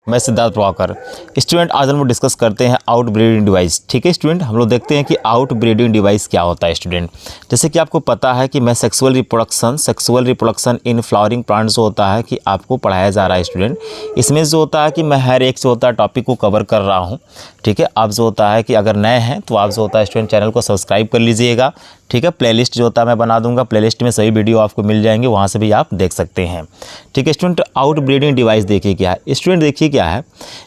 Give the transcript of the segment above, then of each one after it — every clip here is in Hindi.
मैं सिद्धार्थ प्रभाकर। स्टूडेंट आज हम लोग डिस्कस करते हैं आउट ब्रीडिंग डिवाइस। ठीक है स्टूडेंट, हम लोग देखते हैं कि आउट ब्रीडिंग डिवाइस क्या होता है स्टूडेंट। जैसे कि आपको पता है कि मैं sexual reproduction in flowering plant जो होता है कि आपको पढ़ाया जा रहा है स्टूडेंट। इसमें जो होता है कि मैं हर एक जो होता है टॉपिक को कवर कर रहा हूँ। ठीक है, आप जो होता है कि अगर नए हैं तो आप जो होता है स्टूडेंट चैनल को सब्सक्राइब कर लीजिएगा। ठीक है, प्लेलिस्ट जो होता है मैं बना दूंगा, प्लेलिस्ट में सभी वीडियो आपको मिल जाएंगे, वहाँ से भी आप देख सकते हैं। ठीक है स्टूडेंट, आउट ब्रीडिंग डिवाइस देखिए क्या है स्टूडेंट। देखिए क्या है,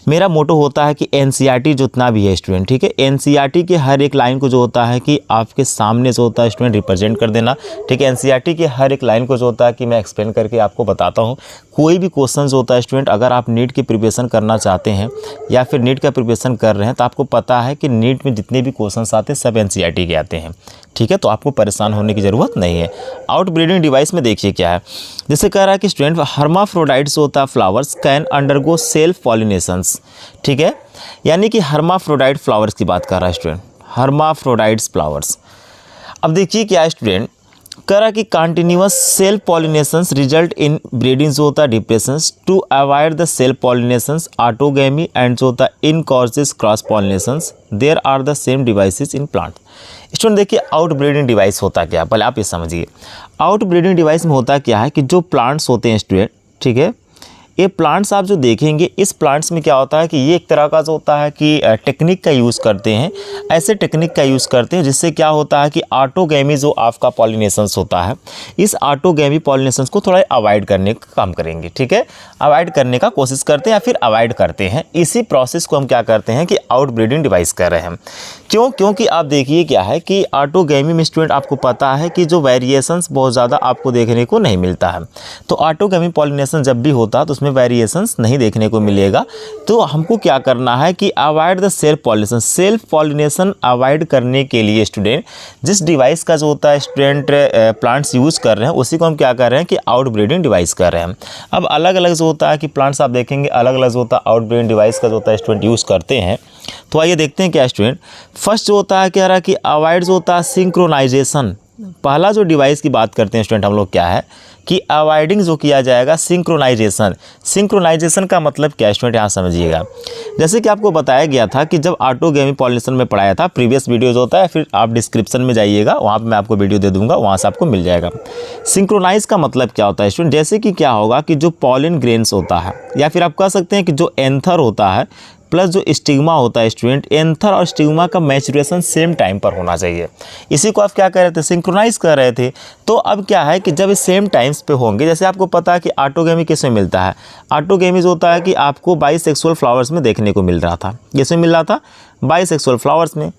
मेरा मोटो होता है कि एनसीईआरटी जितना भी है स्टूडेंट, ठीक है, एनसीईआरटी के हर एक लाइन को जो होता है कि आपके सामने जो होता है स्टूडेंट रिप्रेजेंट कर देना। ठीक है, एनसीईआरटी के हर एक लाइन को जो होता है कि मैं एक्सप्लेन करके आपको बताता हूँ। कोई भी क्वेश्चन जो होता है स्टूडेंट, अगर आप नीट की प्रिपरेशन करना चाहते हैं या फिर नीट का प्रिपरेशन कर रहे हैं तो आपको पता है कि नीट में जितने भी क्वेश्चन आते हैं सब एनसीईआरटी के आते हैं। ठीक है, तो आपको परेशान होने की ज़रूरत नहीं है। आउट ब्रीडिंग डिवाइस में देखिए क्या है, जैसे कह रहा है कि स्टूडेंट हर्माफ्रोडाइट्स होता है flowers can undergo self pollinations. ठीक है, यानी कि हर्माफ्रोडाइट फ्लावर्स की बात कर रहा है स्टूडेंट, हर्माफ्रोडाइट्स फ्लावर्स। अब देखिए क्या है स्टूडेंट, कह रहा कि continuous self pollinations result inbreeding जो होता है depressions to avoid the self pollinations autogamy and जो होता है in causes cross pollinations there are the same devices in plant. Student देखिए आउट ब्रीडिंग डिवाइस होता क्या है, पहले आप ये समझिए। आउट ब्रीडिंग डिवाइस में होता क्या है कि जो प्लांट्स होते हैं स्टूडेंट, ठीक है, ये प्लांट्स आप जो देखेंगे इस प्लांट्स में क्या होता है कि ये एक तरह का जो होता है कि टेक्निक का यूज़ करते हैं, ऐसे टेक्निक का यूज़ करते हैं जिससे क्या होता है कि ऑटोगेमी जो आपका पॉलिनेशंस होता है, इस ऑटोगेमी पॉलिनेशंस को थोड़ा अवॉइड करने का काम करेंगे। ठीक है, अवॉइड करने का कोशिश करते हैं या फिर अवॉइड करते हैं, इसी प्रोसेस को हम क्या करते हैं कि आउट ब्रीडिंग डिवाइस कर रहे हैं। क्योंकि आप देखिए क्या है कि ऑटोगेमी में स्टूडेंट आपको पता है कि जो वेरिएशंस बहुत ज़्यादा आपको देखने को नहीं मिलता है। तो ऑटोगेमी पॉलिनेशन जब भी होता है तो उसमें वेरिएशंस नहीं देखने को मिलेगा। तो हमको क्या करना है कि avoid the self pollination, self pollination avoid करने के लिए स्टूडेंट जिस डिवाइस का जो होता है स्टूडेंट प्लांट्स यूज़ कर रहे हैं उसी को हम क्या कर रहे हैं कि आउट ब्रीडिंग डिवाइस कर रहे हैं। अब अलग अलग जो होता है कि प्लांट्स आप देखेंगे अलग अलग जो होता है आउट ब्रीडिंग डिवाइस का जो होता है स्टूडेंट यूज़ करते हैं। तो आइए देखते हैं क्या स्टूडेंट। फर्स्ट जो होता है कह रहा है कि अवॉइड जो होता है सिंक्रोनाइजेशन। पहला जो डिवाइस की बात करते हैं स्टूडेंट हम लोग क्या है कि अवॉइडिंग जो किया जाएगा सिंक्रोनाइजेशन। सिंक्रोनाइजेशन का मतलब क्या स्टूडेंट यहाँ समझिएगा। जैसे कि आपको बताया गया था कि जब ऑटोगेमी पॉलिनेशन में पढ़ाया था, प्रीवियस वीडियो जो होता है फिर आप डिस्क्रिप्शन में जाइएगा, वहाँ पे मैं आपको वीडियो दे दूंगा, वहाँ से आपको मिल जाएगा। सिंक्रोनाइज का मतलब क्या होता है स्टूडेंट, जैसे कि क्या होगा कि जो पॉलिन ग्रेन्स होता है या फिर आप कह सकते हैं कि जो एंथर होता है प्लस जो स्टिग्मा होता है स्टूडेंट, एंथर और स्टिग्मा का मैचुरेशन सेम टाइम पर होना चाहिए। इसी को आप क्या कर रहे थे, सिंक्रोनाइज कर रहे थे। तो अब क्या है कि जब सेम टाइम्स पे होंगे, जैसे आपको पता है कि ऑटोगेमी किसमें मिलता है, ऑटोगेमी जो होता है कि आपको बाइसेक्सुअल फ्लावर्स में देखने को मिल रहा था। किसमें मिल रहा था, बाइसेक्सुअल फ्लावर्स में।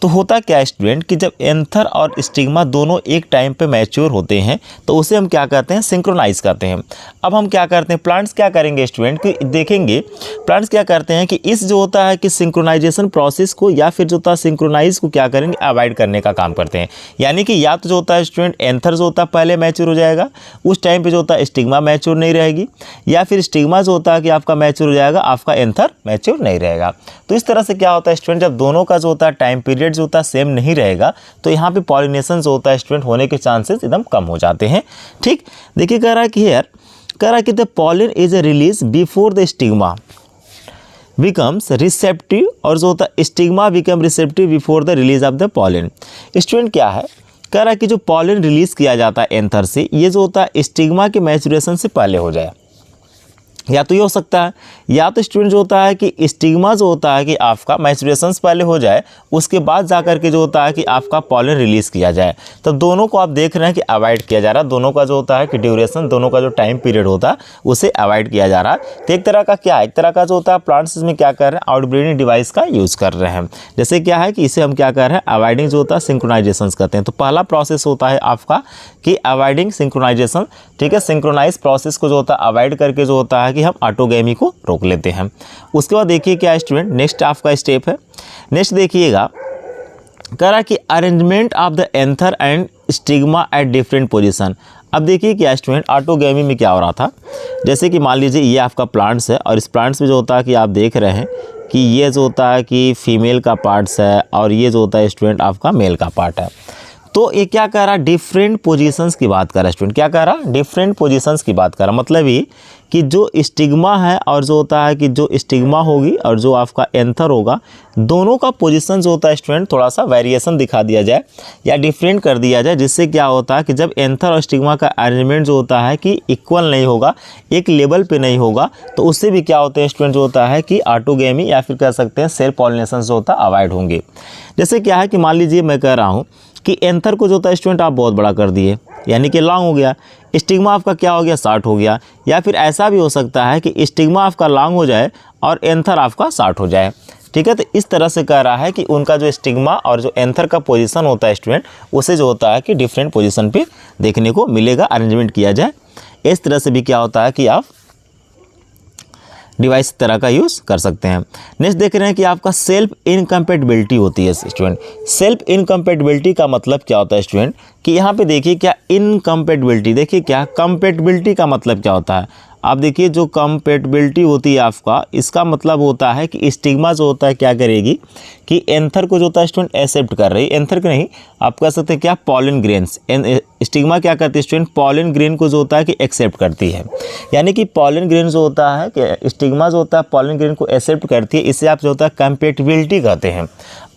तो होता क्या है स्टूडेंट कि जब एंथर और स्टिग्मा दोनों एक टाइम पे मैच्योर होते हैं तो उसे हम क्या कहते हैं, सिंक्रोनाइज करते हैं। अब हम क्या करते हैं, प्लांट्स क्या करेंगे स्टूडेंट कि देखेंगे प्लांट्स क्या करते हैं कि इस जो होता है कि सिंक्रोनाइजेशन प्रोसेस को या फिर जो होता है सिंक्रोनाइज को क्या करेंगे, अवॉइड करने का काम करते हैं। यानी कि या तो जो होता है स्टूडेंट एंथर जो होता है पहले मैच्योर हो जाएगा, उस टाइम पे जो होता है स्टिग्मा मैच्योर नहीं रहेगी, या फिर स्टिग्मा जो होता है कि आपका मैच्योर हो जाएगा, आपका एंथर मैच्योर नहीं रहेगा। तो इस तरह से क्या होता है स्टूडेंट, जब दोनों का जो होता है टाइम पीरियड जो होता है सेम नहीं रहेगा तो यहाँ पे पॉलिनेशन जो होता है स्टूडेंट होने के चांसेस एकदम कम हो जाते हैं। ठीक, देखिए कह रहा है कि हियर कह रहा है कि the pollen is a release before the stigma becomes receptive, और जो होता है stigma become receptive before the release of the pollen. Student क्या है, कह रहा है कि जो पॉलिन रिलीज किया जाता है एंथर से, ये जो होता है स्टिग्मा के मैचुरेशन से पहले हो जाए। या तो ये हो सकता है, या तो स्टूडेंट जो होता है कि स्टिग्मा जो होता है कि आपका मैचुरेशन पहले हो जाए, उसके बाद जाकर के जो होता है कि आपका पॉलन रिलीज़ किया जाए। तो दोनों को आप देख रहे हैं कि अवॉइड किया जा रहा है, दोनों का जो होता है कि ड्यूरेशन, दोनों का जो टाइम पीरियड होता है उसे अवॉइड किया जा रहा है। तो एक तरह का क्या है, एक तरह का जो होता है प्लांट्स में क्या कर रहे हैं, आउट ब्रीडिंग डिवाइस का यूज़ कर रहे हैं। जैसे क्या है कि इसे हम क्या कर रहे हैं, अवॉइडिंग जो होता है सिंक्रोनाइजेशन करते हैं। तो पहला प्रोसेस होता है आपका कि अवॉइडिंग सिंक्रोनाइजेशन। ठीक है, सिंक्रोनाइज प्रोसेस को जो होता है अवॉइड करके जो होता है कि हम ऑटोगेमी को रोक लेते हैं। उसके बाद देखिए क्या स्टूडेंट नेक्स्ट आपका स्टेप है। नेक्स्ट देखिएगा, कह रहा कि arrangement of the anther and stigma at different position. अब देखिए क्या स्टूडेंट ऑटोगेमी में क्या हो रहा था, जैसे कि मान लीजिए ये आपका प्लांट्स है और इस प्लांट्स में जो होता है कि आप देख रहे हैं कि ये जो होता है कि फीमेल का पार्ट्स है और ये जो होता है स्टूडेंट आपका मेल का पार्ट है। तो ये क्या कह रहा है, डिफरेंट पोजीशंस की बात कर रहा है स्टूडेंट, क्या कह रहा है, डिफरेंट पोजीशंस की बात कर रहा है। मतलब ये कि जो स्टिग्मा है और जो होता है कि जो स्टिग्मा होगी और जो आपका एंथर होगा, दोनों का पोजीशन जो होता है स्टूडेंट थोड़ा सा वेरिएशन दिखा दिया जाए या डिफरेंट कर दिया जाए, जिससे क्या होता है कि जब एंथर और स्टिग्मा का अरेंजमेंट जो होता है कि इक्वल नहीं होगा, एक लेवल पे नहीं होगा, तो उससे भी क्या होता है स्टूडेंट जो होता है कि ऑटोगेमी या फिर कह सकते हैं सेल्फ पॉलिनेशन जो होता है अवॉइड होंगे। जैसे क्या है कि मान लीजिए मैं कह रहा हूँ कि एंथर को जो होता है स्टूडेंट आप बहुत बड़ा कर दिए, यानी कि लॉन्ग हो गया, स्टिग्मा आपका क्या हो गया, शॉर्ट हो गया, या फिर ऐसा भी हो सकता है कि स्टिग्मा आपका लॉन्ग हो जाए और एंथर आपका शॉर्ट हो जाए। ठीक है, तो इस तरह से कह रहा है कि उनका जो स्टिग्मा और जो एंथर का पोजीशन होता है स्टूडेंट, उसे जो होता है कि डिफरेंट पोजीशन पे देखने को मिलेगा, अरेंजमेंट किया जाए। इस तरह से भी क्या होता है कि आप डिवाइस तरह का यूज़ कर सकते हैं। नेक्स्ट देख रहे हैं कि आपका सेल्फ इनकम्पैटिबिलिटी होती है स्टूडेंट। सेल्फ इनकम्पैटिबिलिटी का मतलब क्या होता है स्टूडेंट, कि यहाँ पे देखिए क्या इनकम्पैटिबिलिटी, देखिए क्या कंपैटिबिलिटी का मतलब क्या होता है। आप देखिए जो कंपैटिबिलिटी होती है आपका, इसका मतलब होता है कि स्टिग्मा जो होता है क्या करेगी कि एंथर को जो होता है स्टूडेंट एक्सेप्ट कर रही है, एंथर को नहीं, आप कह सकते हैं क्या, पॉलन ग्रेन्स। स्टिग्मा क्या करती है स्टूडेंट, पॉलन ग्रेन को जो होता है कि एक्सेप्ट करती है, यानी कि पॉलन ग्रेन जो होता है कि स्टिग्मा जो होता है पॉलन ग्रेन को एक्सेप्ट करती है, इसे आप जो होता है कंपैटिबिलिटी कहते हैं।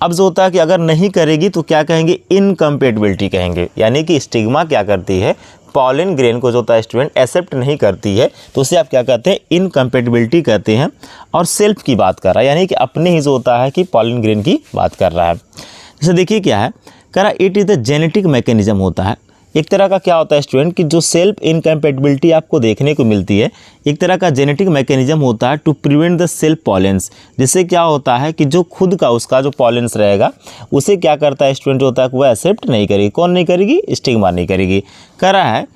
अब जो होता है कि अगर नहीं करेगी तो क्या कहेंगे, इनकम्पैटिबिलिटी कहेंगे, यानी कि स्टिग्मा क्या करती है, पॉलन ग्रेन को जो होता है स्टूडेंट एक्सेप्ट नहीं करती है, तो उसे आप क्या कहते हैं, इनकम्पैटिबिलिटी कहते हैं। और सेल्फ की बात कर रहा है, यानी कि अपने ही जो होता है कि पॉलन ग्रेन की बात कर रहा है। जैसे देखिए क्या है, कह रहा it is the genetic mechanism होता है। एक तरह का क्या होता है स्टूडेंट कि जो सेल्फ इनकम्पैटिबिलिटी आपको देखने को मिलती है, एक तरह का जेनेटिक मैकेनिज्म होता है to prevent the self pollens. जिससे क्या होता है कि जो खुद का उसका जो पॉलेंस रहेगा उसे क्या करता है स्टूडेंट होता है कि वह एक्सेप्ट नहीं करेगी। कौन नहीं करेगी, स्टिग्मा नहीं करेगी। कह रहा है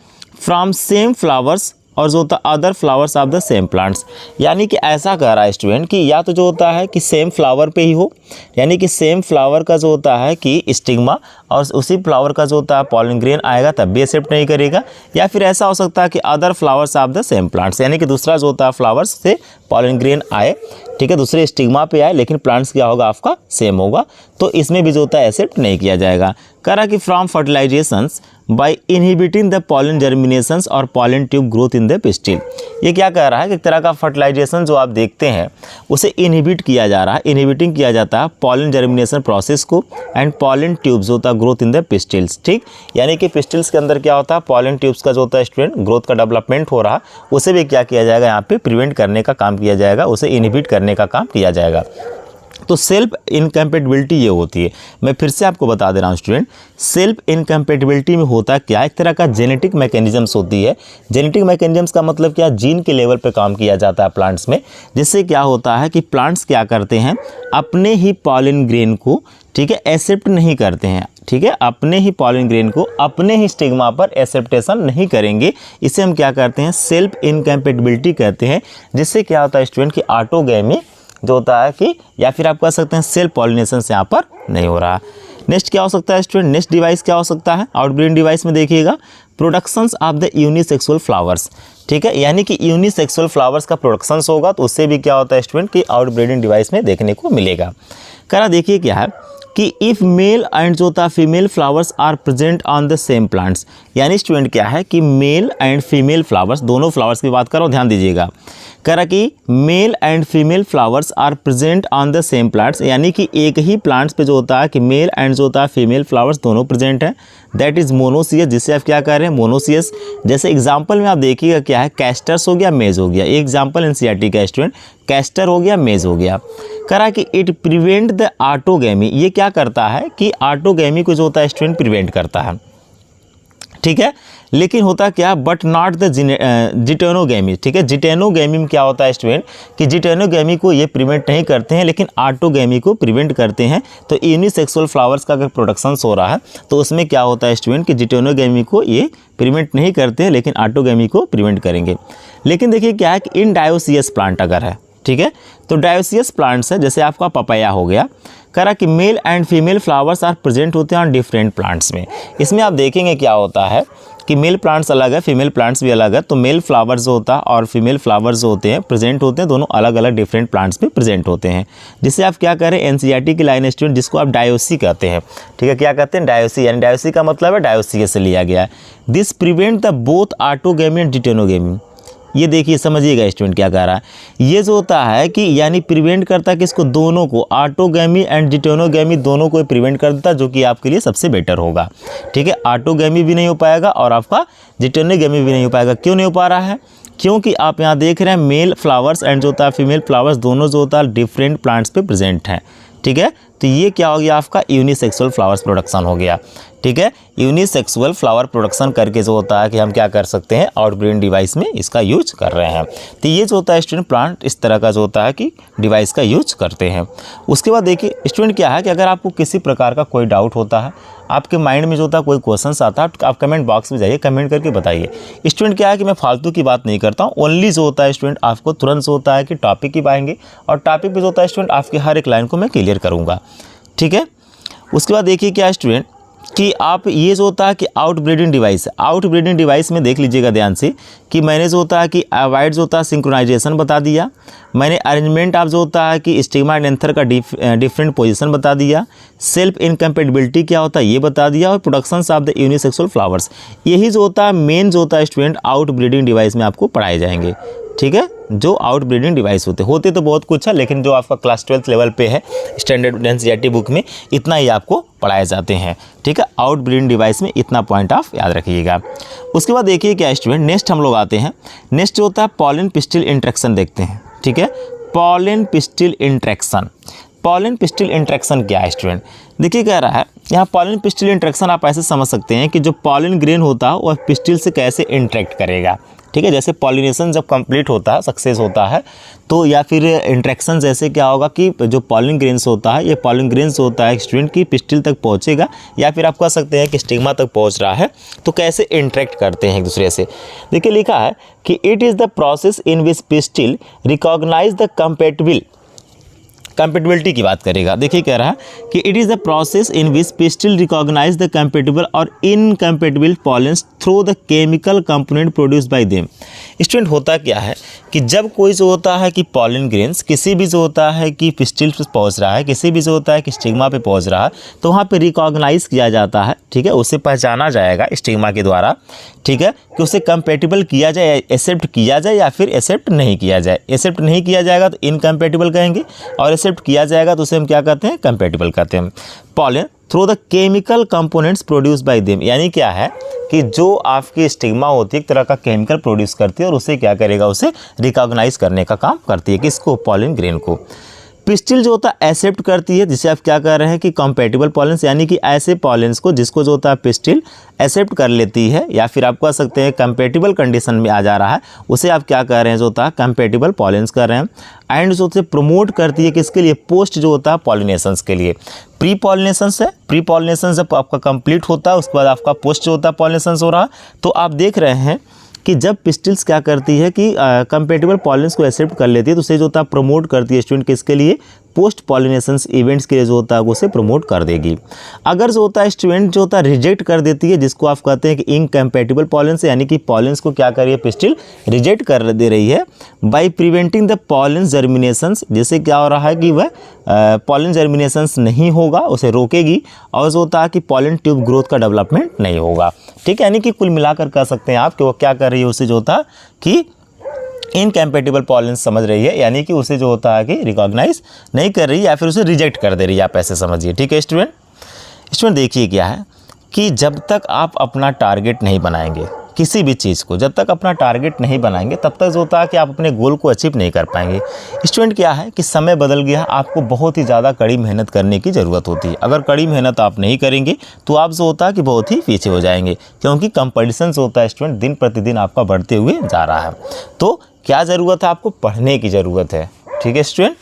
फ्रॉम सेम फ्लावर्स और जो होता है other flowers of the same plants, यानी कि ऐसा कह रहा है स्टूडेंट कि या तो जो होता है कि सेम फ्लावर पे ही हो, यानी कि सेम फ्लावर का जो होता है कि स्टिग्मा और उसी फ्लावर का जो होता है पॉलन ग्रेन आएगा तब भी एक्सेप्ट नहीं करेगा, या फिर ऐसा हो सकता है कि other flowers of the same plants, यानी कि दूसरा जो होता है फ्लावर्स से पॉलन ग्रेन आए, ठीक है, दूसरे स्टिग्मा पे आए, लेकिन प्लांट्स क्या होगा आपका सेम होगा, तो इसमें भी जो होता है एक्सेप्ट नहीं किया जाएगा। कह रहा कि from fertilizations by inhibiting the pollen germinations और pollen tube growth in the pistil. ये क्या कह रहा है कि एक तरह का फर्टिलाइजेशन जो आप देखते हैं उसे इनहिबिट किया जा रहा है, इनहिबिटिंग किया जाता है पॉलन जर्मिनेशन प्रोसेस को एंड पॉलन ट्यूब्स होता है ग्रोथ इन द पिस्टिल्स। ठीक, यानी कि पिस्टिल्स के अंदर क्या होता है, पॉलन ट्यूब्स का जो होता है स्टूडेंट ग्रोथ का डेवलपमेंट हो रहा, उसे भी क्या किया जाएगा, यहाँ पे प्रिवेंट करने का काम किया जाएगा, उसे इनहिबिट करने का काम किया जाएगा। तो सेल्फ इनकम्पैटिबिलिटी ये होती है। मैं फिर से आपको बता दे रहा हूँ स्टूडेंट, सेल्फ इनकम्पैटिबिलिटी में होता क्या, एक तरह का जेनेटिक मैकेनिज्म्स होती है। जेनेटिक मैकेनिज्म्स का मतलब क्या, जीन के लेवल पे काम किया जाता है प्लांट्स में, जिससे क्या होता है कि प्लांट्स क्या करते हैं, अपने ही पॉलन ग्रेन को, ठीक है, एक्सेप्ट नहीं करते हैं, ठीक है, अपने ही पॉलन ग्रेन को अपने ही स्टिग्मा पर एक्सेप्टेशन नहीं करेंगे। इसे हम क्या करते हैं, सेल्फ इनकम्पैटिबिलिटी कहते हैं। जिससे क्या होता है स्टूडेंट की ऑटोगैमी जो होता है कि, या फिर आप कह सकते हैं सेल्फ पॉलिनेशन से यहाँ पर नहीं हो रहा। नेक्स्ट क्या हो सकता है स्टूडेंट, नेक्स्ट डिवाइस क्या हो सकता है, आउटब्रीडिंग डिवाइस में देखिएगा productions of the unisexual flowers. ठीक है, यानी कि यूनिसेक्सुअल फ्लावर्स का प्रोडक्शंस होगा, तो उससे भी क्या होता है स्टूडेंट कि आउटब्रीडिंग डिवाइस में देखने को मिलेगा। करा देखिए क्या है कि इफ़ मेल एंड जो होता है female flowers are present on the same plants, यानी स्टूडेंट क्या है कि मेल एंड फीमेल फ्लावर्स, दोनों फ्लावर्स की बात करो, ध्यान दीजिएगा। कह रहा कि male and female flowers are present on the same plants, यानी कि एक ही प्लांट्स पे जो होता है कि मेल एंड जो होता है फीमेल फ्लावर्स दोनों प्रेजेंट हैं, दैट इज़ मोनोसियस, जिससे आप क्या कह रहे हैं, मोनोसियस। जैसे एग्जाम्पल में आप देखिएगा क्या है, कैस्टर्स हो गया, मेज हो गया। एक एग्जाम्पल एनसीईआरटी का स्टूडेंट, कैस्टर हो गया, मेज हो गया। कह रहा कि इट प्रिवेंट द ऑटोगैमी, ये क्या करता है कि ऑटोगैमी को जो होता है स्टूडेंट प्रिवेंट करता है, ठीक है। लेकिन होता क्या, बट नॉट द जिटेनोगैमी, ठीक है। जिटेनोगैमी में क्या होता है स्टूडेंट कि जिटेनोगैमी को ये प्रिवेंट नहीं करते हैं, लेकिन ऑटोगैमी को प्रिवेंट करते हैं। तो यूनिसेक्सुअल फ्लावर्स का अगर प्रोडक्शंस हो रहा है तो उसमें क्या होता है स्टूडेंट कि जिटेनोगैमी को ये प्रिवेंट नहीं करते हैं, लेकिन ऑटोगैमी को प्रिवेंट करेंगे। लेकिन देखिए क्या है कि इन डायोसियस प्लांट अगर है, ठीक है, तो डायोसियस प्लांट्स है, जैसे आपका पपाया हो गया। कह रहा कि male and female flowers are present होते हैं ऑन डिफरेंट प्लांट्स में। इसमें आप देखेंगे क्या होता है कि मेल प्लांट्स अलग है, फीमेल प्लांट्स भी अलग है। तो मेल फ्लावर्स जो होता है और फीमेल फ्लावर्स जो होते हैं प्रेजेंट होते हैं, दोनों अलग अलग डिफरेंट प्लांट्स में प्रेजेंट होते हैं। जिससे आप क्या कह रहे हैं, एनसीईआरटी की लाइन स्टूडेंट, जिसको आप डायोसी कहते हैं, ठीक है। क्या कहते हैं, डायोसी, यानी डायोसी का मतलब है डायोसियस से लिया गया है। This prevent the both autogamy and geitonogamy, ये देखिए समझिएगा स्टूडेंट क्या कह रहा है, ये जो होता है कि यानी प्रिवेंट करता है किसको, दोनों को, ऑटोगैमी एंड जिटेनोगैमी दोनों को प्रिवेंट कर देता है, जो कि आपके लिए सबसे बेटर होगा। ठीक है, ऑटोगैमी भी नहीं हो पाएगा और आपका जिटेनोगैमी भी नहीं हो पाएगा। क्यों नहीं हो पा रहा है, क्योंकि आप यहाँ देख रहे हैं मेल फ्लावर्स एंड जो होता है फीमेल फ्लावर्स दोनों जो होता है डिफरेंट प्लांट्स पे प्रेजेंट हैं। ठीक है, तो ये क्या हो गया आपका यूनिसेक्सुअल फ्लावर्स प्रोडक्शन हो गया। ठीक है, यूनिसेक्सुअल फ्लावर प्रोडक्शन करके जो होता है कि हम क्या कर सकते हैं, आउटब्रीडिंग डिवाइस में इसका यूज कर रहे हैं। तो ये जो होता है स्टूडेंट प्लांट इस तरह का जो होता है कि डिवाइस का यूज करते हैं। उसके बाद देखिए स्टूडेंट क्या है कि अगर आपको किसी प्रकार का कोई डाउट होता है, आपके माइंड में जो होता है कोई क्वेश्चन आता है, आप कमेंट बॉक्स में जाइए, कमेंट करके बताइए। स्टूडेंट क्या है कि मैं फालतू की बात नहीं करता हूँ, ओनली जो होता है स्टूडेंट आपको तुरंत जो होता है कि टॉपिक ही पाएंगे और टॉपिक पे जो होता है स्टूडेंट आपकी हर एक लाइन को मैं क्लियर करूँगा। ठीक है, उसके बाद देखिए क्या स्टूडेंट कि आप ये जो होता है कि आउटब्रीडिंग डिवाइस, आउटब्रीडिंग डिवाइस में देख लीजिएगा ध्यान से कि मैंने जो होता है कि अवॉइड जो होता है सिंक्रोनाइजेशन बता दिया, मैंने अरेंजमेंट आप जो होता है कि स्टिग्मा एंड एंथर का डिफरेंट पोजीशन बता दिया, सेल्फ इनकम्पेटिबिलिटी क्या होता है ये बता दिया, और productions of the unisexual flowers, यही जो होता है मेन जो होता है स्टूडेंट आउटब्रीडिंग डिवाइस में आपको पढ़ाए जाएंगे। ठीक है, जो आउटब्रीडिंग डिवाइस होते तो बहुत कुछ है, लेकिन जो आपका क्लास 12th लेवल पे है स्टैंडर्ड एनसीईआरटी बुक में इतना ही आपको पढ़ाए जाते हैं। ठीक है, आउटब्रीडिंग डिवाइस में इतना पॉइंट आप याद रखिएगा। उसके बाद देखिए क्या स्टूडेंट नेक्स्ट हम लोग आते हैं, नेक्स्ट जो होता है पॉलन पिस्टिल इंट्रैक्शन देखते हैं। ठीक है, pollen pistil interaction, pollen pistil interaction क्या है स्टूडेंट, देखिए कह रहा है यहाँ पॉलन पिस्टिल इंट्रैक्शन आप ऐसे समझ सकते हैं कि जो पॉलन ग्रेन होता है वह पिस्टिल से कैसे इंट्रैक्ट करेगा। ठीक है, जैसे पॉलिनेशन जब कंप्लीट होता है, सक्सेस होता है, तो या फिर इंट्रैक्शन जैसे क्या होगा कि जो पॉलन ग्रेन्स होता है, ये पॉलन ग्रेन्स होता है स्टूडेंट की पिस्टिल तक पहुंचेगा, या फिर आप कह सकते हैं कि स्टिग्मा तक पहुंच रहा है, तो कैसे इंट्रैक्ट करते हैं एक दूसरे से। देखिए लिखा है कि it is the process in which pistil recognize the compatibility की बात करेगा। देखिए कह रहा है कि it is the process in which pistil recognize the compatible और incompatible pollens through the chemical component produce by them. Student होता क्या है कि जब कोई जो होता है कि पॉलन ग्रेन्स किसी भी जो होता है कि पिस्टिल पे पहुंच रहा है, किसी भी जो होता है कि स्टिग्मा पे पहुंच रहा है, तो वहाँ पे रिकॉग्नाइज किया जाता है। ठीक है, उसे पहचाना जाएगा स्टिग्मा के द्वारा। ठीक है, कि उसे कंपेटिबल किया जाए, एक्सेप्ट किया जाए या फिर एक्सेप्ट नहीं किया जाए। एक्सेप्ट नहीं किया जाएगा तो इनकम्पेटिबल कहेंगे, और एक्सेप्ट किया जाएगा तो उसे हम क्या कहते हैं, कंपेटिबल कहते हैं। Pollen through the chemical components produce by them, यानी क्या है कि जो आपकी स्टिग्मा होती है एक तरह का केमिकल प्रोड्यूस करती है और उसे क्या करेगा, उसे रिकॉग्नाइज करने का काम करती है, किसको, पॉलन ग्रेन को। पिस्टिल जो होता है एक्सेप्ट करती है, जिसे आप क्या कर रहे हैं कि कंपेटिबल पॉलेंस, यानी कि ऐसे पॉलेंस को जिसको जो होता है पिस्टिल एक्सेप्ट कर लेती है, या फिर आप कह सकते हैं कंपेटिबल कंडीशन में आ जा रहा है, उसे आप क्या कर रहे हैं, जो होता है कंपेटिबल पॉलेंस कर रहे हैं। एंड जो होता है प्रमोट करती है किसके लिए, पोस्ट जो होता है पॉलिनेशंस के लिए। प्री पॉलिनेशंस है, प्री पॉलिनेशन जब आपका कंप्लीट होता है उसके बाद आपका पोस्ट जो होता है पॉलिनेशंस हो रहा है, तो आप देख रहे हैं कि जब पिस्टिल्स क्या करती है कि कंपेटिबल पॉलेंस को एक्सेप्ट कर लेती है, तो उसे जो होता है प्रमोट करती है स्टूडेंट किसके लिए, पोस्ट पॉलिनेशंस इवेंट्स के लिए जो होता है उसे प्रमोट कर देगी। अगर जो होता है स्टूडेंट जो होता है रिजेक्ट कर देती है, जिसको आप कहते हैं कि इनकम्पेटिबल पॉलेंस, यानी कि पॉलेंस को क्या कर रही है पिस्टिल, रिजेक्ट कर दे रही है बाय प्रिवेंटिंग द पॉलन जर्मिनेशंस, जिससे क्या हो रहा है कि वह पॉलन जर्मिनेशंस नहीं होगा, उसे रोकेगी, और जो होता है कि पॉलन ट्यूब ग्रोथ का डेवलपमेंट नहीं होगा। ठीक है, यानी कि कुल मिलाकर कह सकते हैं आप कि वो क्या कर रही है, उसे जो होता है कि इनकम्पेटिबल पॉलेंस समझ रही है, यानी कि उसे जो होता है कि रिकॉग्नाइज नहीं कर रही है या फिर उसे रिजेक्ट कर दे रही है, आप ऐसे समझिए। ठीक है स्टूडेंट देखिए क्या है कि जब तक आप अपना टारगेट नहीं बनाएंगे किसी भी चीज़ को, जब तक अपना टारगेट नहीं बनाएंगे तब तक जो होता है कि आप अपने गोल को अचीव नहीं कर पाएंगे। स्टूडेंट क्या है कि समय बदल गया, आपको बहुत ही ज़्यादा कड़ी मेहनत करने की ज़रूरत होती है। अगर कड़ी मेहनत आप नहीं करेंगे तो आप जो होता है कि बहुत ही पीछे हो जाएंगे, क्योंकि कंपटीशन जो होता है स्टूडेंट दिन प्रतिदिन आपका बढ़ते हुए जा रहा है। तो क्या ज़रूरत है, आपको पढ़ने की ज़रूरत है। ठीक है स्टूडेंट,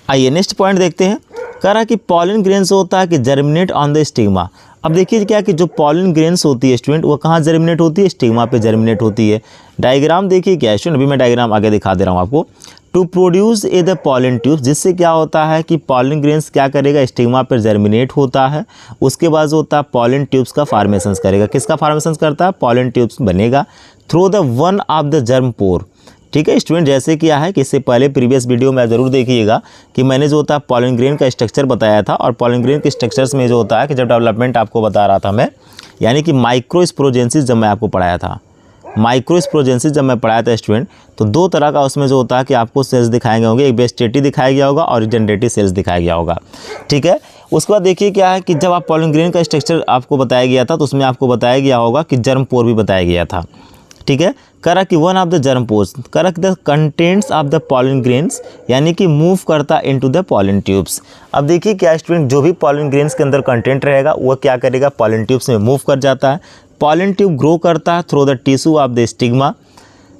आइए नेक्स्ट पॉइंट देखते हैं। कह रहा है कि पॉलन ग्रेन्स होता है कि जर्मिनेट ऑन द स्टिग्मा। अब देखिए क्या कि जो पॉलन ग्रेन्स होती है स्टूडेंट वो कहाँ जर्मिनेट होती है, स्टिग्मा पे जर्मिनेट होती है। डायग्राम देखिए क्या है स्टूडेंट, अभी मैं डायग्राम आगे दिखा दे रहा हूँ आपको। To produce a the pollen tubes, जिससे क्या होता है कि पॉलन ग्रेन्स क्या करेगा, स्टिग्मा पर जर्मिनेट होता है, उसके बाद जो होता है पॉलन ट्यूब्स का फार्मेशन करेगा। किसका फार्मेशन करता है, पॉलन ट्यूब्स बनेगा through the one of the germ pore. ठीक है स्टूडेंट, जैसे क्या है कि इससे पहले प्रीवियस वीडियो में ज़रूर देखिएगा कि मैंने जो होता है पॉलन ग्रेन का स्ट्रक्चर बताया था, और पॉलन ग्रेन के स्ट्रक्चर्स में जो होता है कि जब डेवलपमेंट आपको बता रहा था मैं, यानी कि माइक्रोस्पोरेंजेंसिस जब मैं आपको पढ़ाया था, माइक्रोस्पोरेंजिस जब मैं पढ़ाया था स्टूडेंट, तो दो तरह का उसमें जो होता है कि आपको सेल्स दिखाए गए होंगे, एक वेजिटेटिव दिखाया गया होगा और जनरेटिव सेल्स दिखाया गया होगा, ठीक है। उसके बाद देखिए क्या है कि जब आप पॉलन ग्रेन का स्ट्रक्चर आपको बताया गया था तो उसमें आपको बताया गया होगा कि जर्म पोर भी बताया गया था, ठीक है। करा कि one of the germ pores, करा the contents of the pollen grains, यानी कि मूव करता इनटू द पॉलन ट्यूब्स। अब देखिए क्या स्टूडेंट, जो भी पॉलन ग्रेन्स के अंदर कंटेंट रहेगा वो क्या करेगा, पॉलन ट्यूब्स में मूव कर जाता है। पॉलन ट्यूब ग्रो करता है through the tissue of the stigma,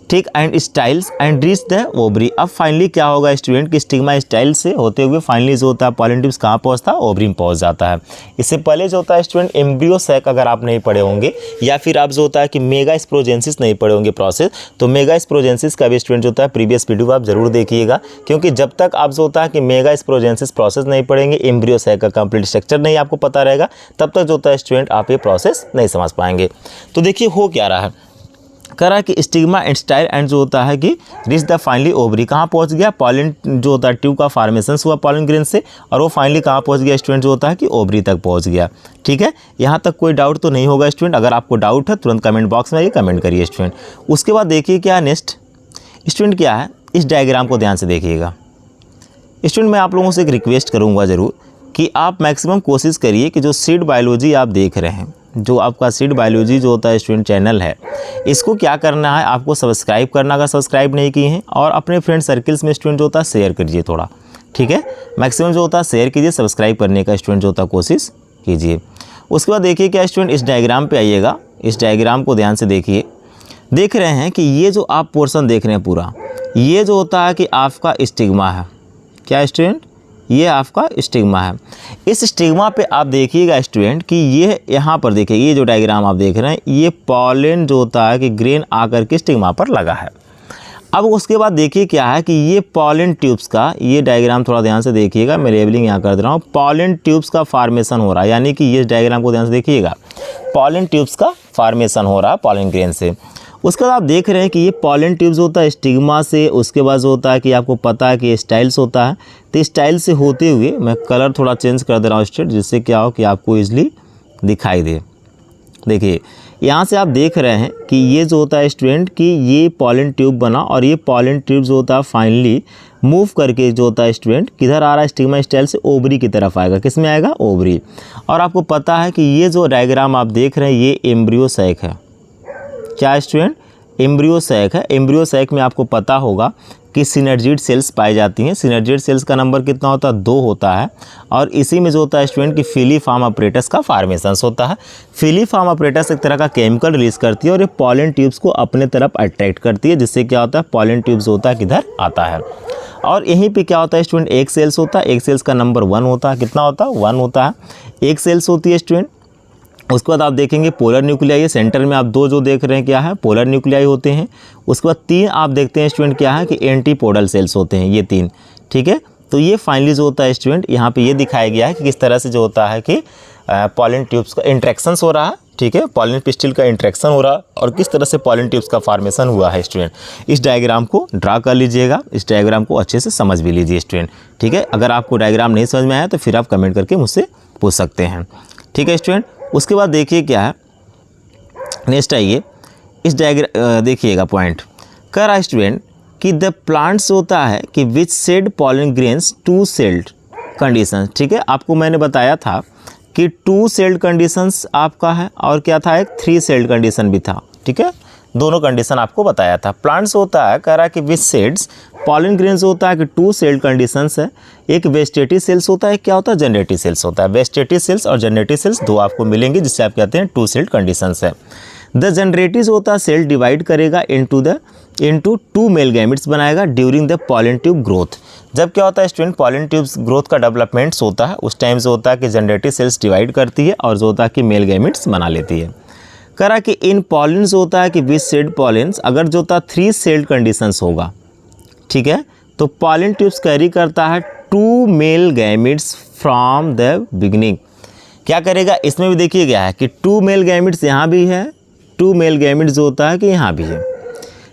ठीक, and styles and reach the ovary. अब फाइनली क्या होगा स्टूडेंट कि स्टिग्मा स्टाइल से होते हुए फाइनली जो होता है पॉलन ट्यूब्स कहाँ पहुँचता है, ओवरी में पहुँच जाता है। इससे पहले जो होता है स्टूडेंट एम्ब्रियो सैक अगर आप नहीं पढ़े होंगे, या फिर आप जो होता है कि मेगा स्पोरेंजिस नहीं पढ़े होंगे प्रोसेस, तो मेगा स्पोरेंजिस का भी स्टूडेंट जो होता है प्रीवियस वीडियो आप जरूर देखिएगा, क्योंकि जब तक आप जो होता है कि मेगा स्पोरेंजिस प्रोसेस नहीं पढ़ेंगे, एम्ब्रियो सैक का कंप्लीट स्ट्रक्चर नहीं आपको पता रहेगा, तब तक जो होता है स्टूडेंट आप ये प्रोसेस नहीं समझ पाएंगे। तो देखिए हो क्या रहा है, करा कि स्टिग्मा एंड स्टाइल एंड जो होता है कि रिच द फाइनली ओवरी, कहाँ पहुँच गया, पॉलन जो होता है ट्यूब का फॉर्मेशन हुआ पॉलन ग्रेन से, और वो फाइनली कहाँ पहुँच गया स्टूडेंट, जो होता है कि ओवरी तक पहुँच गया, ठीक है। यहाँ तक कोई डाउट तो नहीं होगा स्टूडेंट, अगर आपको डाउट है तुरंत कमेंट बॉक्स में आइए कमेंट करिए स्टूडेंट। उसके बाद देखिए क्या नेक्स्ट स्टूडेंट क्या है, इस डायग्राम को ध्यान से देखिएगा स्टूडेंट। मैं आप लोगों से एक रिक्वेस्ट करूँगा ज़रूर कि आप मैक्सिमम कोशिश करिए कि जो सीड बायोलॉजी आप देख रहे हैं, जो आपका सीड बायोलॉजी जो होता है स्टूडेंट चैनल है, इसको क्या करना है, आपको सब्सक्राइब करना अगर सब्सक्राइब नहीं किए हैं, और अपने फ्रेंड सर्कल्स में स्टूडेंट जो होता है शेयर करिए थोड़ा, ठीक है। मैक्सिमम जो होता है शेयर कीजिए, सब्सक्राइब करने का स्टूडेंट जो होता है कोशिश कीजिए। उसके बाद देखिए क्या स्टूडेंट, इस डायग्राम पे आइएगा, इस डायग्राम को ध्यान से देखिए। देख रहे हैं कि ये जो आप पोर्शन देख रहे हैं पूरा, ये जो होता है कि आपका स्टिग्मा है, क्या स्टूडेंट, ये आपका स्टिग्मा है। इस स्टिग्मा पे आप देखिएगा स्टूडेंट कि ये यहाँ पर देखिए, ये जो डायग्राम आप देख रहे हैं, ये पॉलन जो होता है कि ग्रेन आकर के स्टिग्मा पर लगा है। अब उसके बाद देखिए क्या है कि ये पॉलन ट्यूब्स का, ये डायग्राम थोड़ा ध्यान से देखिएगा, मैं लेबलिंग यहाँ कर दे रहा हूँ, पॉलन ट्यूब्स का फॉर्मेशन हो रहा है, यानी कि ये डायग्राम को ध्यान से देखिएगा, पॉलन ट्यूब्स का फॉर्मेशन हो रहा है पॉलन ग्रेन से। उसके बाद आप देख रहे हैं कि ये पॉलन ट्यूब्स होता है स्टिग्मा से, उसके बाद जो होता है कि आपको पता है कि स्टाइल्स होता है, तो स्टाइल से होते हुए मैं कलर थोड़ा चेंज कर दे रहा हूँ स्टूडेंट, जिससे क्या हो कि आपको ईजिली दिखाई दे। देखिए यहाँ से आप देख रहे हैं कि ये जो होता है स्टूडेंट कि ये पॉलन ट्यूब बना, और ये पॉलन ट्यूब जो होता है फाइनली मूव करके जो होता है स्टूडेंट किधर आ रहा है, स्टिग्मा स्टाइल से ओवरी की तरफ आएगा। किस में आएगा, ओवरी। और आपको पता है कि ये जो डायग्राम आप देख रहे हैं ये एम्ब्रियो सैक है, क्या स्टूडेंट, एम्ब्रियो सैक है। एम्ब्रियो सैक में आपको पता होगा कि सिनर्जिड सेल्स पाई जाती हैं। सिनर्जिड सेल्स का नंबर कितना होता है, 2 होता है, और इसी में जो होता है स्टूडेंट कि फिलीफॉर्म अपरेटस का फॉर्मेशन होता है। फिलीफॉर्म अपरेटस एक तरह का केमिकल रिलीज करती है और ये पॉलन ट्यूब्स को अपने तरफ अट्रैक्ट करती है, जिससे क्या होता है पॉलन ट्यूब्स होता है किधर आता है। और यहीं पे क्या होता है स्टूडेंट, एक सेल्स होता है, एक सेल्स का नंबर 1 होता है, कितना होता है, 1 होता है, एक सेल्स होती है स्टूडेंट। उसके बाद आप देखेंगे पोलर न्यूक्लियाई, सेंटर में आप 2 जो देख रहे हैं क्या है, पोलर न्यूक्लियाई होते हैं। उसके बाद 3 आप देखते हैं स्टूडेंट क्या है कि एंटीपोडल सेल्स होते हैं, ये 3, ठीक है। तो ये फाइनली जो होता है स्टूडेंट यहाँ पे ये दिखाया गया है कि किस तरह से जो होता है कि पॉलन ट्यूब्स का इंट्रैक्शंस हो रहा है, ठीक है, पॉलन पिस्टिल का इंट्रैक्शन हो रहा है, और किस तरह से पॉलन ट्यूब्स का फॉर्मेशन हुआ है स्टूडेंट। इस डायग्राम को ड्रा कर लीजिएगा, इस डायग्राम को अच्छे से समझ भी लीजिए स्टूडेंट, ठीक है। अगर आपको डायग्राम नहीं समझ में आया तो फिर आप कमेंट करके मुझसे पूछ सकते हैं, ठीक है स्टूडेंट। उसके बाद देखिए क्या है नेक्स्ट, आइए इस डायग्राम देखिएगा पॉइंट, कह रहा है स्टूडेंट कि द प्लांट्स होता है कि which said pollen grains 2 sailed condition, ठीक है। आपको मैंने बताया था कि 2 सेल्ड कंडीशंस आपका है, और क्या था, एक 3 सेल्ड कंडीशन भी था, ठीक है, दोनों कंडीशन आपको बताया था। प्लांट्स होता है कह रहा है कि विच सेड्स, पॉलन ग्रेन्स होता है कि 2 सेल्ड कंडीशंस है, एक वेजिटेटिव सेल्स होता है, क्या होता है, जनरेटिव सेल्स होता है। वेजिटेटिव सेल्स और जनरेटिव सेल्स 2 आपको मिलेंगे, जिससे आप कहते हैं 2 सेल्ड कंडीशंस है। द जनरेटिव होता है सेल डिवाइड करेगा इनटू 2 मेल गैमेट्स बनाएगा during the pollen tube growth. जब क्या होता है स्टूडेंट पॉलन ट्यूब्स ग्रोथ का डेवलपमेंट्स होता है, उस टाइम से होता है कि जनरेटिव सेल्स डिवाइड करती है और जो होता है कि मेल गैमेट्स बना लेती है। करा कि इन पॉलिन्स होता है कि विच सेड पॉलिन्स, अगर जो होता है 3 सेल्ड कंडीशंस होगा, ठीक है, तो पॉलन ट्यूब्स कैरी करता है 2 male gametes from the beginning. क्या करेगा, इसमें भी देखिए गया है कि 2 मेल गैमेट्स यहाँ भी है, 2 मेल गैमेट्स जो होता है कि यहाँ भी है।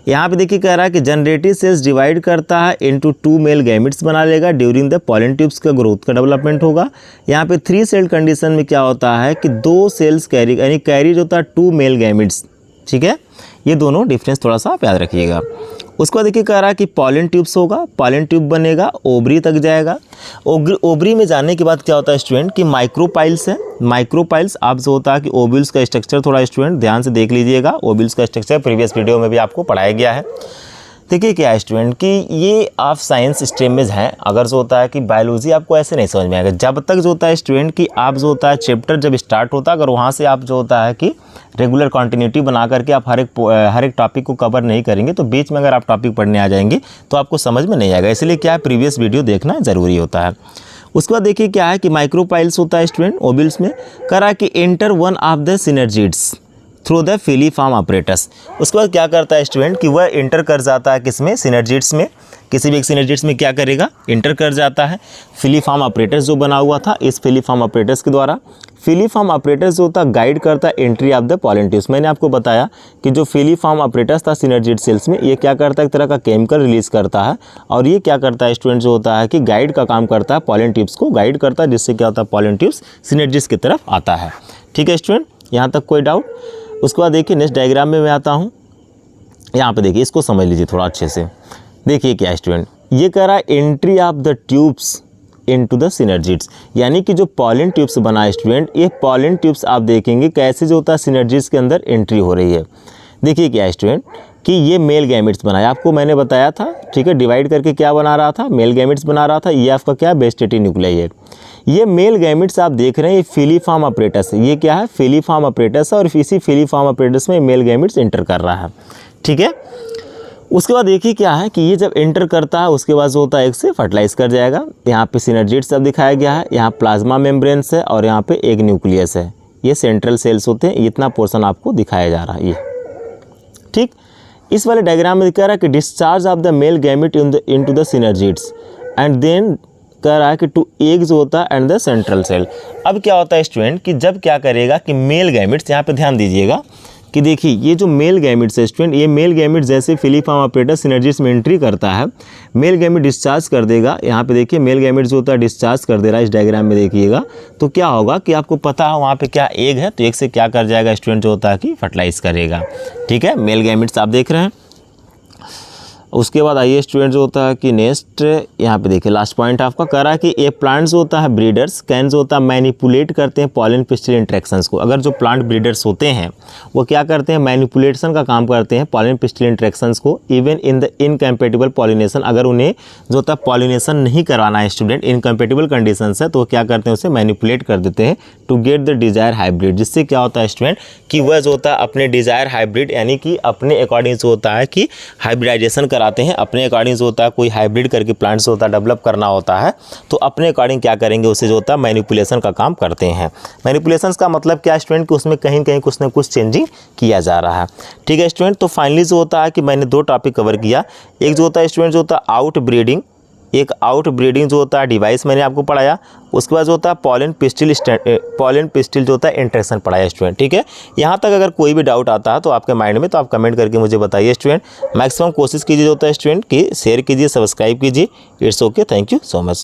यहाँ पे देखिए कह रहा है कि जनरेटिव सेल्स डिवाइड करता है इनटू 2 मेल गैमेट्स बना लेगा ड्यूरिंग द पॉलन ट्यूब्स का ग्रोथ का डेवलपमेंट होगा। यहाँ पे 3 सेल कंडीशन में क्या होता है कि 2 सेल्स कैरी, यानी कैरी जो होता है 2 मेल गैमेट्स, ठीक है। ये दोनों डिफरेंस थोड़ा सा आप याद रखिएगा। उसके बाद देखिए कह रहा है कि पॉलन ट्यूब्स होगा, पॉलन ट्यूब बनेगा, ओवरी तक जाएगा। ओवरी में जाने के बाद क्या होता है स्टूडेंट कि माइक्रोपाइल्स है। माइक्रोपाइल्स आप जो होता है कि ओव्यूल्स का स्ट्रक्चर थोड़ा स्टूडेंट ध्यान से देख लीजिएगा। ओव्यूल्स का स्ट्रक्चर प्रीवियस वीडियो में भी आपको पढ़ाया गया है। देखिए क्या है स्टूडेंट कि ये आप साइंस स्ट्रीम में हैं, अगर जो होता है कि बायोलॉजी आपको ऐसे नहीं समझ में आएगा जब तक जो होता है स्टूडेंट कि आप जो होता है चैप्टर जब स्टार्ट होता है, अगर वहाँ से आप जो होता है कि रेगुलर कंटिन्यूटी बना करके आप हर एक टॉपिक को कवर नहीं करेंगे तो बीच में अगर आप टॉपिक पढ़ने आ जाएंगे तो आपको समझ में नहीं आएगा। इसलिए क्या है प्रीवियस वीडियो देखना ज़रूरी होता है। उसके बाद देखिए क्या है कि माइक्रोपाइल्स होता है स्टूडेंट ओव्यूल्स में, करा कि enter one of the synergids through the filiform apparatus. उसके बाद क्या करता है स्टूडेंट कि वह इंटर कर जाता है किसमें, सिनर्जिड्स में। किसी भी एक सिनर्जिड्स में क्या करेगा, इंटर कर जाता है। फिलीफॉर्म ऑपरेटस जो बना हुआ था इस फिलीफॉर्म ऑपरेटस के द्वारा। फिलीफॉर्म ऑपरेटस जो होता है गाइड करता है entry of the pollen tubes. मैंने आपको बताया कि जो फिलीफॉर्म ऑपरेटस था सिनर्जिड सेल्स में, ये क्या करता है, एक तरह का केमिकल रिलीज करता है और ये क्या करता है स्टूडेंट जो होता है कि गाइड का काम करता है, पॉलन ट्यूब्स को गाइड करता है, जिससे क्या होता है पॉलन ट्यूब्स सिनर्जिड्स की तरफ आता है। ठीक है स्टूडेंट, यहाँ तक कोई डाउट? उसके बाद देखिए नेक्स्ट डायग्राम में मैं आता हूँ। यहाँ पे देखिए इसको समझ लीजिए थोड़ा अच्छे से। देखिए क्या स्टूडेंट, ये कह रहा है entry of the tubes into the synergids, यानी कि जो पॉलन ट्यूब्स बना है स्टूडेंट, ये पॉलन ट्यूब्स आप देखेंगे कैसे जो होता है सिनर्जिड्स के अंदर एंट्री हो रही है। देखिए क्या स्टूडेंट कि ये मेल गैमेट्स बनाया, आपको मैंने बताया था, ठीक है, डिवाइड करके क्या बना रहा था, मेल गैमेट्स बना रहा था। ये आपका क्या बेस्टेटी न्यूक्लियाई है। ये मेल गैमेट्स आप देख रहे हैं, ये फिलीफॉर्म ऑपरेटस है। ये क्या है, फिलीफॉर्म ऑपरेटस है और इसी फिलीफॉर्म ऑपरेटस में मेल गैमेट्स एंटर कर रहा है। ठीक है, उसके बाद देखिए क्या है कि ये जब एंटर करता है उसके बाद जो होता है एक से फर्टिलाइज कर जाएगा। यहाँ पे सिनर्जिड्स अब दिखाया गया है, यहाँ प्लाज्मा मेम्ब्रेन्स है और यहाँ पे एक न्यूक्लियस है। ये सेंट्रल सेल्स होते हैं, इतना पोर्शन आपको दिखाया जा रहा है ये। ठीक, इस वाले डायग्राम में कह रहा है कि discharge of the male gamete into the synergids and then कह रहा है कि टू एग जो होता है एंड द सेंट्रल सेल। अब क्या होता है स्टूडेंट कि जब क्या करेगा कि मेल गैमेट्स, यहाँ पे ध्यान दीजिएगा कि देखिए ये जो मेल गैमेट्स है स्टूडेंट, ये मेल गैमेट जैसे फिलीफॉर्म ऑपरेटस सिनर्जिड्स में एंट्री करता है, मेल गैमेट डिस्चार्ज कर देगा। यहाँ पे देखिए मेल गैमेट जो होता है डिस्चार्ज कर दे रहा है, इस डायग्राम में देखिएगा। तो क्या होगा कि आपको पता है वहाँ पे क्या एग है, तो एग से क्या कर जाएगा स्टूडेंट जो होता है कि फर्टिलाइज करेगा। ठीक है, मेल गैमेट्स आप देख रहे हैं। उसके बाद आइए स्टूडेंट जो होता है कि नेक्स्ट यहाँ पे देखिए लास्ट पॉइंट आपका कह रहा है कि ये प्लांट जो होता है ब्रीडर्स कैन जो होता है मैनिपुलेट करते हैं पॉलन पिस्टिल इंट्रैक्शंस को। अगर जो प्लांट ब्रीडर्स होते हैं वो क्या करते हैं, मैनिपुलेशन का काम करते हैं पॉलन पिस्टिल इंट्रैक्शंस को, even in the incompatible pollination. अगर उन्हें जो होता है पॉलिनेशन नहीं करवाना है स्टूडेंट, इनकम्पेटिबल कंडीशंस है, तो क्या करते हैं उसे मैनिपुलेट कर देते हैं to get the desire hybrid. जिससे क्या होता है स्टूडेंट कि वह जो होता है अपने डिजायर हाइब्रिड यानी कि अपने अकॉर्डिंग जो होता है कि हाइब्रिडाइजेशन कराते हैं, अपने अकॉर्डिंग जो होता है कोई हाइब्रिड करके प्लांट्स होता है डेवलप करना होता है, तो अपने अकॉर्डिंग क्या करेंगे उसे जो होता है मैनिपुलेशन का काम करते हैं। मैनिपुलेशन का मतलब क्या स्टूडेंट कि उसमें कहीं कहीं कुछ ना कुछ चेंजिंग किया जा रहा है। ठीक है स्टूडेंट, तो फाइनली जो होता है कि मैंने दो टॉपिक कवर किया। एक जो होता है स्टूडेंट जो होता है आउट ब्रीडिंग, एक आउट ब्रीडिंग जो होता है डिवाइस मैंने आपको पढ़ाया। उसके बाद जो होता है पॉलन पिस्टिल जो होता है इंट्रैक्शन पढ़ाया स्टूडेंट। ठीक है, यहाँ तक अगर कोई भी डाउट आता है तो आपके माइंड में, तो आप कमेंट करके मुझे बताइए स्टूडेंट। मैक्सिमम कोशिश कीजिए जो होता है स्टूडेंट कि शेयर कीजिए, सब्सक्राइब कीजिए। It's okay, thank you so much.